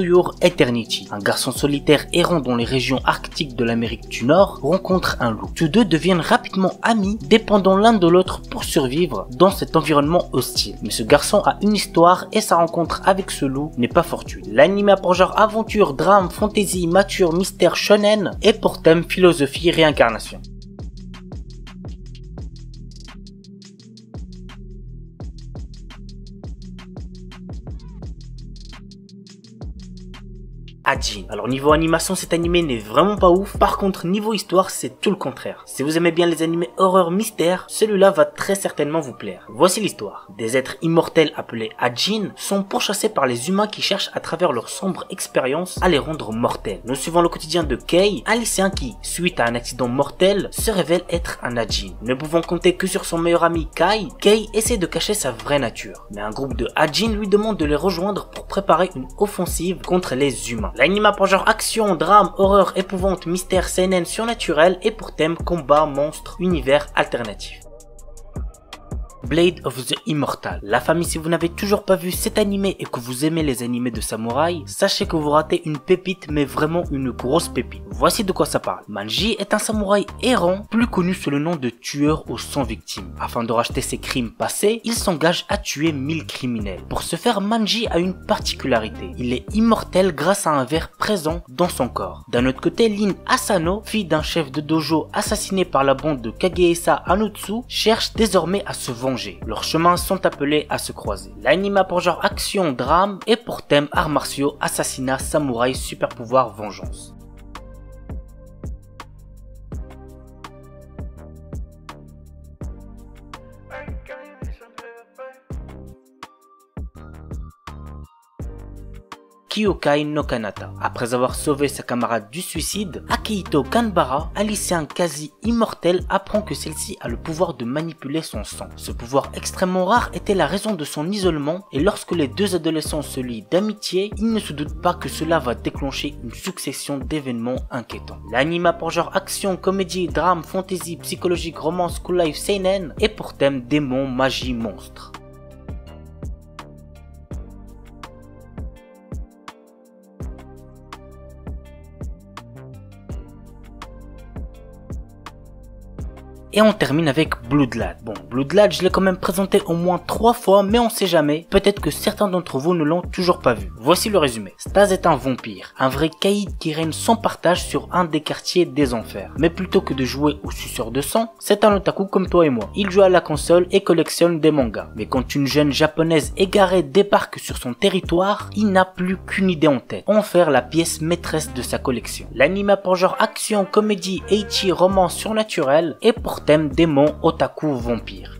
To Your Eternity. Un garçon solitaire errant dans les régions arctiques de l'Amérique du Nord rencontre un loup. Tous deux deviennent rapidement amis, dépendant l'un de l'autre pour survivre dans cet environnement hostile. Mais ce garçon a une histoire et sa rencontre avec ce loup n'est pas fortuite. L'anime a pour genre aventure, drame, fantasy, mature, mystère, shonen et pour thème philosophie, réincarnation. Hajin. Alors niveau animation, cet animé n'est vraiment pas ouf. Par contre niveau histoire, c'est tout le contraire. Si vous aimez bien les animés horreur mystère, celui-là va très certainement vous plaire. Voici l'histoire. Des êtres immortels appelés Hajin sont pourchassés par les humains qui cherchent à travers leur sombre expérience à les rendre mortels. Nous suivons le quotidien de Kei, un lycéen qui, suite à un accident mortel, se révèle être un Hajin. Ne pouvant compter que sur son meilleur ami Kai, Kei essaie de cacher sa vraie nature. Mais un groupe de Hajin lui demande de les rejoindre pour préparer une offensive contre les humains. L'anime a pour genre action, drame, horreur, épouvante, mystère, seinen, surnaturel et pour thème combat, monstre, univers alternatif. Blade of the Immortal. La famille, si vous n'avez toujours pas vu cet animé et que vous aimez les animés de samouraï, sachez que vous ratez une pépite, mais vraiment une grosse pépite. Voici de quoi ça parle. Manji est un samouraï errant, plus connu sous le nom de tueur aux 100 victimes. Afin de racheter ses crimes passés, il s'engage à tuer 1000 criminels. Pour ce faire, Manji a une particularité. Il est immortel grâce à un ver présent dans son corps. D'un autre côté, Lin Asano, fille d'un chef de dojo assassiné par la bande de Kagehisa Anotsu, cherche désormais à se venger. Leurs chemins sont appelés à se croiser. L'anime a pour genre action, drame et pour thème arts martiaux, assassinat, samouraï, super pouvoir, vengeance. Kyokai no Kanata. Après avoir sauvé sa camarade du suicide, Akihito Kanbara, un lycéen quasi immortel, apprend que celle-ci a le pouvoir de manipuler son sang. Ce pouvoir extrêmement rare était la raison de son isolement et lorsque les deux adolescents se lient d'amitié, ils ne se doutent pas que cela va déclencher une succession d'événements inquiétants. L'anime a pour genre action, comédie, drame, fantasy, psychologique, romance, school life, seinen et pour thème démons, magie, monstres. Et on termine avec Bloodlad. Bon, Bloodlad, je l'ai quand même présenté au moins 3 fois, mais on sait jamais. Peut-être que certains d'entre vous ne l'ont toujours pas vu. Voici le résumé. Staz est un vampire, un vrai caïd qui règne sans partage sur un des quartiers des enfers. Mais plutôt que de jouer au suceur de sang, c'est un otaku comme toi et moi. Il joue à la console et collectionne des mangas. Mais quand une jeune japonaise égarée débarque sur son territoire, il n'a plus qu'une idée en tête. En faire la pièce maîtresse de sa collection. L'anime a pour genre action, comédie, ecchi, romance surnaturelle et pour thème démon, otaku, vampire.